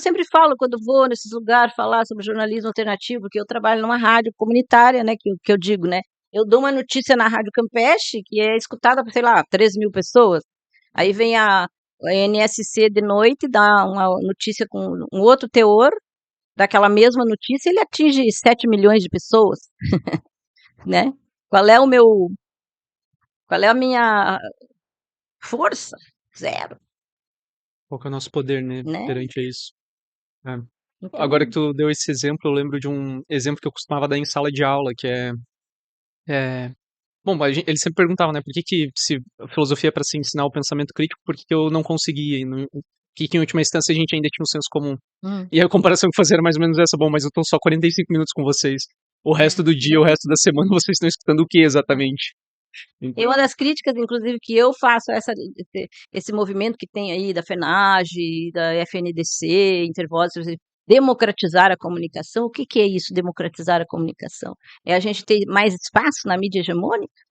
sempre falo quando vou nesses lugares falar sobre jornalismo alternativo, porque eu trabalho numa rádio comunitária, né, que eu digo, né, eu dou uma notícia na Rádio Campeche, que é escutada por, sei lá, 3.000 pessoas, aí vem a NSC de noite, dá uma notícia com um outro teor, daquela mesma notícia, ele atinge 7 milhões de pessoas, né? Qual é o meu, qual é a minha força? Zero, Qual que é o nosso poder, né, né? perante isso? É. Agora que Então, tu deu esse exemplo, eu lembro de um exemplo que eu costumava dar em sala de aula, que é bom, eles sempre perguntavam, né, por que que se a filosofia é para se ensinar o pensamento crítico, por que que eu não conseguia? E não, por que que em última instância a gente ainda tinha um senso comum? hum, E a comparação que fazer era mais ou menos essa, bom, mas eu tô só 45 minutos com vocês. O resto é. do dia, o resto da semana, vocês estão escutando o que exatamente? E uma das críticas, inclusive, que eu faço a esse movimento que tem aí da FENAGE, da FNDC, Intervozes, democratizar a comunicação. O que que é isso, democratizar a comunicação? É a gente ter mais espaço na mídia hegemônica? Tá,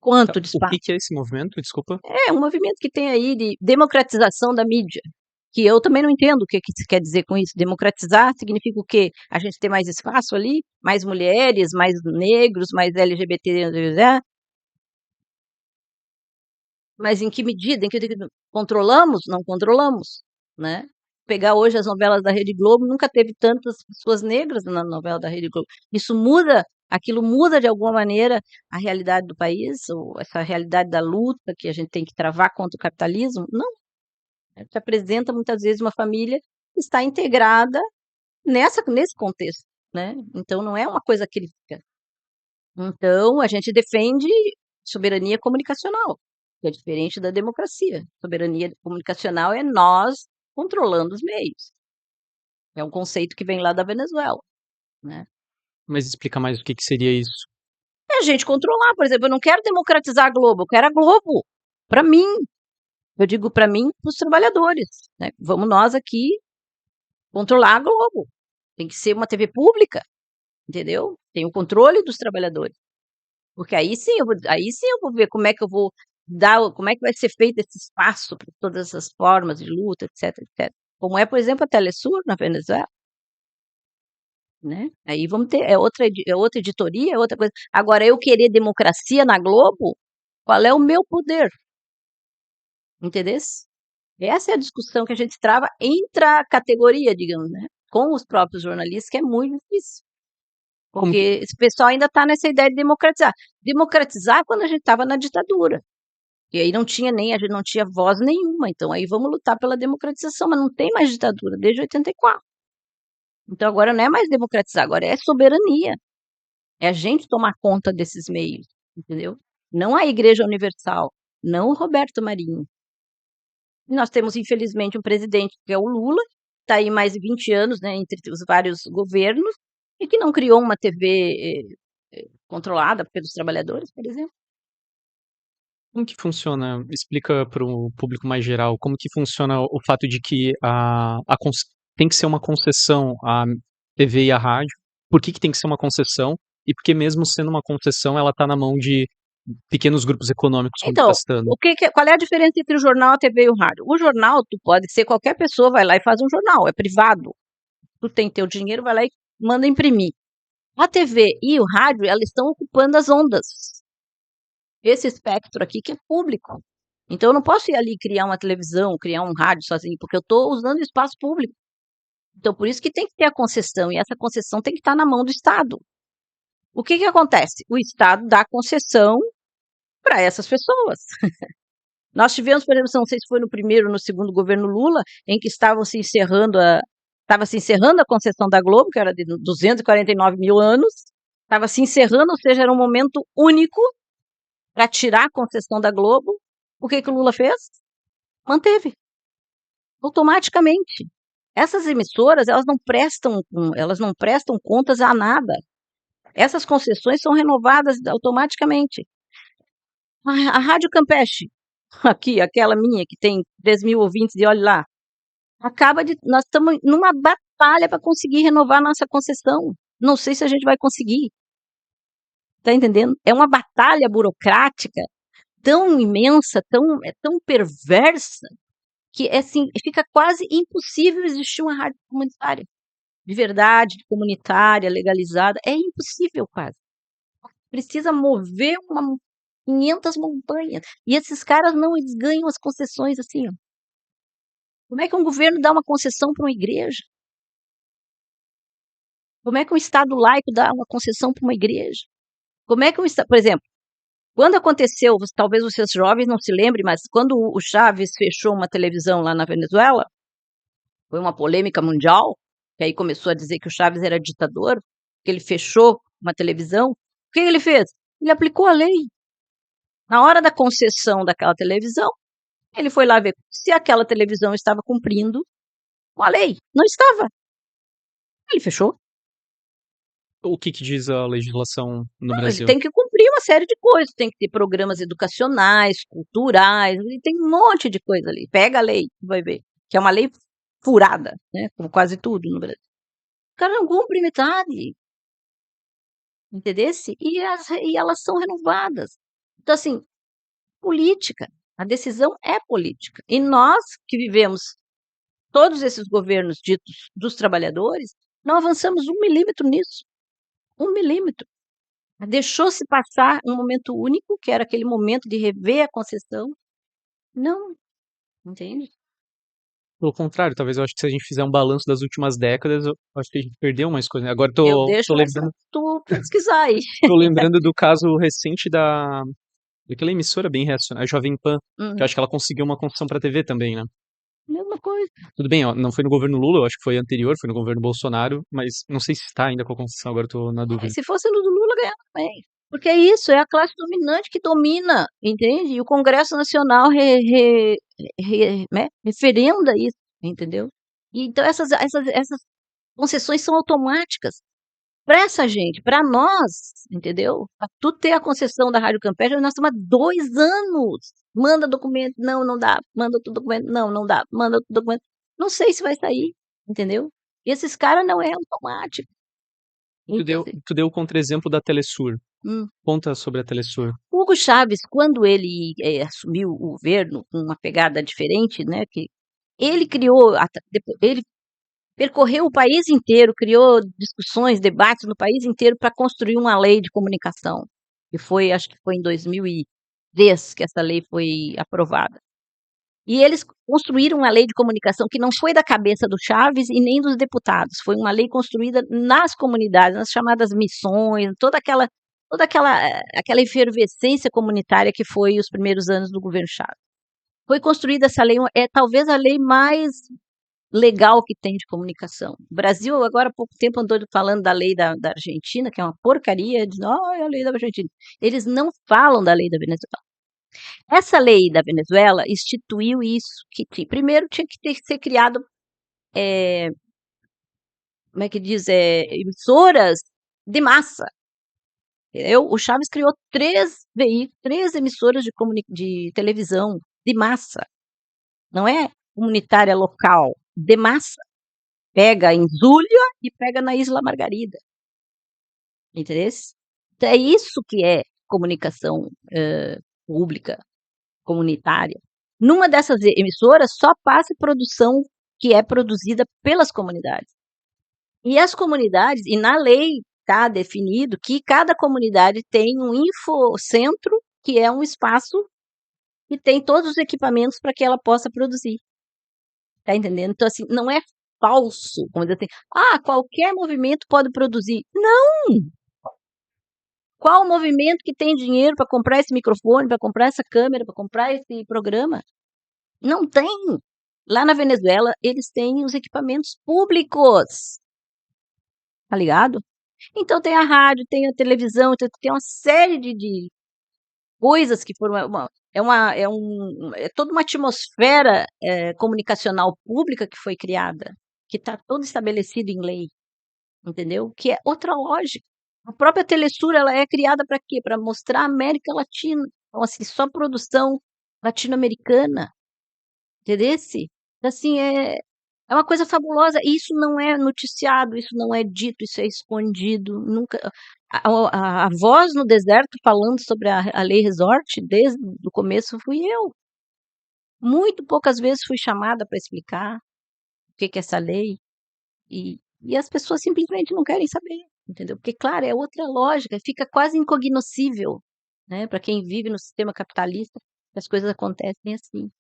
Quanto de o que espaço? que é esse movimento? Desculpa. É um movimento que tem aí de democratização da mídia, que eu também não entendo o que que se quer dizer com isso. Democratizar significa o quê? A gente ter mais espaço ali, mais mulheres, mais negros, mais LGBT, né? Mas em que medida? Em que controlamos? Não controlamos, né? Pegar hoje as novelas da Rede Globo, nunca teve tantas pessoas negras na novela da Rede Globo. Isso muda, aquilo muda de alguma maneira a realidade do país, ou essa realidade da luta que a gente tem que travar contra o capitalismo? Não. A gente apresenta muitas vezes uma família que está integrada nesse contexto, né? Então não é uma coisa crítica. Então a gente defende soberania comunicacional, que é diferente da democracia. Soberania comunicacional é nós controlando os meios. É um conceito que vem lá da Venezuela, né? Mas explica mais o que que seria isso. É a gente controlar, por exemplo, eu não quero democratizar a Globo, eu quero a Globo para mim. Eu digo para mim, para os trabalhadores, né? Vamos nós aqui controlar a Globo. Tem que ser uma TV pública, entendeu? Tem o controle dos trabalhadores. Porque aí sim eu vou ver como é que eu vou dar, como é que vai ser feito esse espaço para todas essas formas de luta, etc, etc. Como é, por exemplo, a Telesur na Venezuela, né? Aí vamos ter, é outra editoria, é outra coisa. Agora, eu querer democracia na Globo, qual é o meu poder? Entendeu? Essa é a discussão que a gente trava entre a categoria, digamos, né? Com os próprios jornalistas, que é muito difícil. Como Porque que, esse pessoal ainda está nessa ideia de democratizar. Democratizar quando a gente estava na ditadura. E aí não tinha nem, a gente não tinha voz nenhuma. Então aí vamos lutar pela democratização, mas não tem mais ditadura desde 84. Então agora não é mais democratizar, agora é soberania. É a gente tomar conta desses meios, entendeu? Não a Igreja Universal, não o Roberto Marinho. E nós temos, infelizmente, um presidente que é o Lula, está aí mais de 20 anos, né, entre os vários governos, e que não criou uma TV controlada pelos trabalhadores, por exemplo. como que funciona? Explica para o público mais geral, como que funciona o fato de que tem que ser uma concessão à TV e à rádio? Por que que tem que ser uma concessão? E porque mesmo sendo uma concessão, ela está na mão de pequenos grupos econômicos Então, contrastando. qual é a diferença entre o jornal, a TV e o rádio? O jornal, tu pode ser qualquer pessoa, vai lá e faz um jornal, é privado. Tu tem teu dinheiro, vai lá e manda imprimir. A TV e o rádio, elas estão ocupando as ondas. Esse espectro aqui que é público. Então eu não posso ir ali e criar uma televisão, criar um rádio sozinho, porque eu estou usando espaço público. Então por isso que tem que ter a concessão, e essa concessão tem que estar na mão do Estado. O que que acontece? O Estado dá concessão para essas pessoas. Nós tivemos, por exemplo, não sei se foi no primeiro ou no segundo governo Lula, em que estava se encerrando a concessão da Globo, que era de 249 mil anos, estava se encerrando, ou seja, era um momento único para tirar a concessão da Globo. O que que o Lula fez? Manteve, automaticamente. Essas emissoras, elas não prestam contas a nada. Essas concessões são renovadas automaticamente. A Rádio Campeche, aqui, aquela minha, que tem 3.000 ouvintes, e olha lá, nós estamos numa batalha para conseguir renovar nossa concessão. Não sei se a gente vai conseguir. Tá entendendo? É uma batalha burocrática tão imensa, tão perversa, que é assim, fica quase impossível existir uma rádio comunitária, de verdade, comunitária, legalizada, é impossível quase. Precisa mover 500 montanhas, e esses caras não, eles ganham as concessões assim, ó. Como é que um governo dá uma concessão para uma igreja? Como é que um estado laico dá uma concessão para uma igreja? Como é que por exemplo, quando aconteceu, talvez vocês jovens não se lembrem, mas quando o Chaves fechou uma televisão lá na Venezuela, foi uma polêmica mundial, que aí começou a dizer que o Chaves era ditador, que ele fechou uma televisão. O que ele fez? Ele aplicou a lei. Na hora da concessão daquela televisão, ele foi lá ver se aquela televisão estava cumprindo com a lei. Não estava. Ele fechou. O que que diz a legislação no Não, ele Brasil? tem que cumprir uma série de coisas, tem que ter programas educacionais, culturais, ele tem um monte de coisa ali. Pega a lei, vai ver, que é uma lei furada, né, como quase tudo no Brasil. O cara não cumpre metade, entendesse? E elas são renovadas. Então, assim, política, a decisão é política. E nós que vivemos todos esses governos ditos dos trabalhadores, não avançamos 1 milímetro nisso. 1 milímetro. Deixou-se passar um momento único, que era aquele momento de rever a concessão. Não, entende? Pelo contrário, talvez eu acho que se a gente fizer um balanço das últimas décadas, eu acho que a gente perdeu mais coisas. Agora Eu tô deixo essa tu pesquisar aí. tô lembrando do caso recente daquela emissora bem reacionária, a Jovem Pan, que eu acho que ela conseguiu uma concessão pra TV também, né? Mesma coisa. Tudo bem, ó, não foi no governo Lula, eu acho que foi anterior, foi no governo Bolsonaro, mas não sei se está ainda com a concessão, agora eu tô na dúvida. Se fosse no do Lula, ganhava também. Porque é isso, é a classe dominante que domina, entende? E o Congresso Nacional né, referenda isso, entendeu? E então essas concessões são automáticas. Para essa gente, para nós, entendeu? Para tu ter a concessão da Rádio Campeche, nós estamos há 2 anos. Manda documento, não, não dá. Manda outro documento, não, não dá. Manda outro documento. Não sei se vai sair, entendeu? E esses caras não é automático. Então, assim, Tu deu o contra-exemplo da Telesur. hum. Conta sobre a Telesur. Hugo Chávez, quando ele assumiu o governo com uma pegada diferente, né? Que ele criou, ele percorreu o país inteiro, criou discussões, debates no país inteiro para construir uma lei de comunicação. Que foi, acho que foi em 2010 que essa lei foi aprovada. E eles construíram uma lei de comunicação que não foi da cabeça do Chaves e nem dos deputados, foi uma lei construída nas comunidades, nas chamadas missões, aquela efervescência comunitária que foi os primeiros anos do governo Chaves. Foi construída essa lei, é talvez a lei mais legal que tem de comunicação. O Brasil, agora há pouco tempo, andou falando da lei da Argentina, que é uma porcaria, de é a lei da Argentina. Eles não falam da lei da Venezuela. Essa lei da Venezuela instituiu isso, que primeiro tinha que ser criado, como é que diz, emissoras de massa. O Chaves criou 3 emissoras de televisão de massa. Não é comunitária local, de massa. Pega em Zulia e pega na Isla Margarida. Entendeu? Então, é isso que é comunicação pública, comunitária. Numa dessas emissoras só passa produção que é produzida pelas comunidades. E as comunidades, e na lei está definido que cada comunidade tem um infocentro, que é um espaço que tem todos os equipamentos para que ela possa produzir. Tá entendendo? Então, assim, não é falso, como dizer assim, qualquer movimento pode produzir. Não! Qual movimento que tem dinheiro para comprar esse microfone, para comprar essa câmera, para comprar esse programa? Não tem. Lá na Venezuela, eles têm os equipamentos públicos. Tá ligado? Então tem a rádio, tem a televisão, então tem uma série de coisas que foram é toda uma atmosfera comunicacional pública que foi criada, que está toda estabelecida em lei, entendeu? Que é outra lógica. A própria Telesur, ela é criada para quê? Para mostrar a América Latina. Então, assim, só produção latino-americana, entendesse? Assim, é uma coisa fabulosa. E isso não é noticiado, isso não é dito, isso é escondido. Nunca. A voz no deserto falando sobre a lei Resort, desde o começo, fui eu. Muito poucas vezes fui chamada para explicar o que é essa lei, e as pessoas simplesmente não querem saber, entendeu? Porque, claro, é outra lógica, fica quase incognoscível, né, para quem vive no sistema capitalista, que as coisas acontecem assim.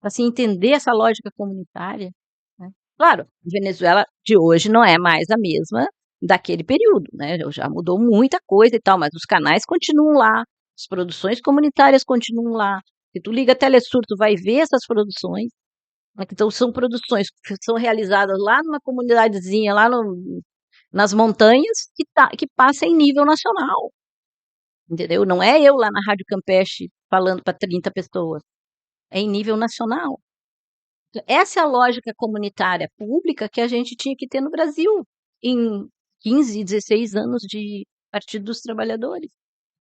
Para se entender essa lógica comunitária, né. Claro, a Venezuela de hoje não é mais a mesma daquele período, né, já mudou muita coisa e tal, mas os canais continuam lá, as produções comunitárias continuam lá. Se tu liga a Telesur, tu vai ver essas produções, né, então são produções que são realizadas lá numa comunidadezinha, lá nas montanhas, que passa em nível nacional, entendeu? Não é eu lá na Rádio Campeche falando para 30 pessoas, é em nível nacional. Essa é a lógica comunitária pública que a gente tinha que ter no Brasil em 15, 16 anos de Partido dos Trabalhadores.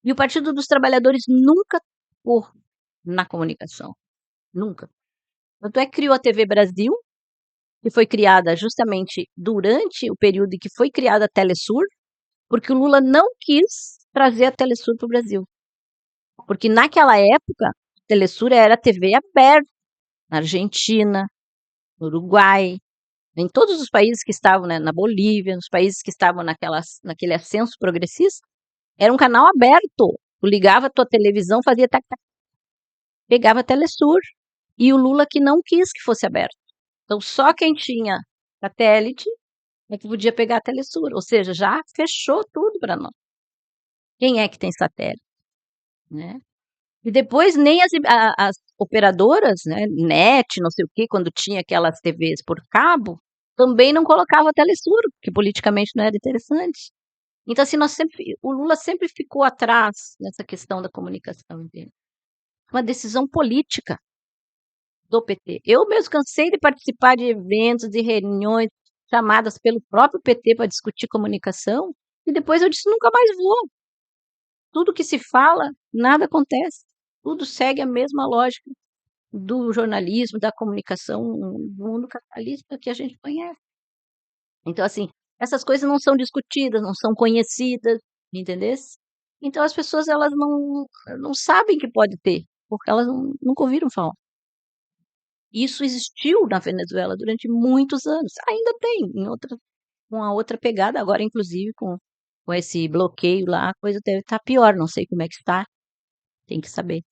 E o Partido dos Trabalhadores nunca tocou na comunicação, nunca. Tanto é que criou a TV Brasil, que foi criada justamente durante o período em que foi criada a Telesur, porque o Lula não quis trazer a Telesur para o Brasil. Porque naquela época, a Telesur era TV aberta, na Argentina, no Uruguai, em todos os países que estavam, né, na Bolívia, nos países que estavam naquele ascenso progressista, era um canal aberto. Tu ligava a tua televisão, fazia tac, tac, pegava a Telesur. E o Lula que não quis que fosse aberto. Então, só quem tinha satélite é que podia pegar a Telesur, ou seja, já fechou tudo para nós. Quem é que tem satélite, né? E depois nem as operadoras, né, NET, não sei o quê, quando tinha aquelas TVs por cabo, também não colocava a Telesur, porque politicamente não era interessante. Então, assim, o Lula sempre ficou atrás nessa questão da comunicação, entende? Uma decisão política do PT. Eu mesmo cansei de participar de eventos, de reuniões chamadas pelo próprio PT para discutir comunicação, e depois eu disse: nunca mais vou. Tudo que se fala, nada acontece. Tudo segue a mesma lógica do jornalismo, da comunicação, do mundo capitalista que a gente conhece. Então, assim, essas coisas não são discutidas, não são conhecidas, entendeu? Então as pessoas elas não sabem que pode ter, porque elas nunca ouviram falar. Isso existiu na Venezuela durante muitos anos, ainda tem, com a outra pegada, agora inclusive com esse bloqueio lá, a coisa deve estar pior, não sei como é que está, tem que saber.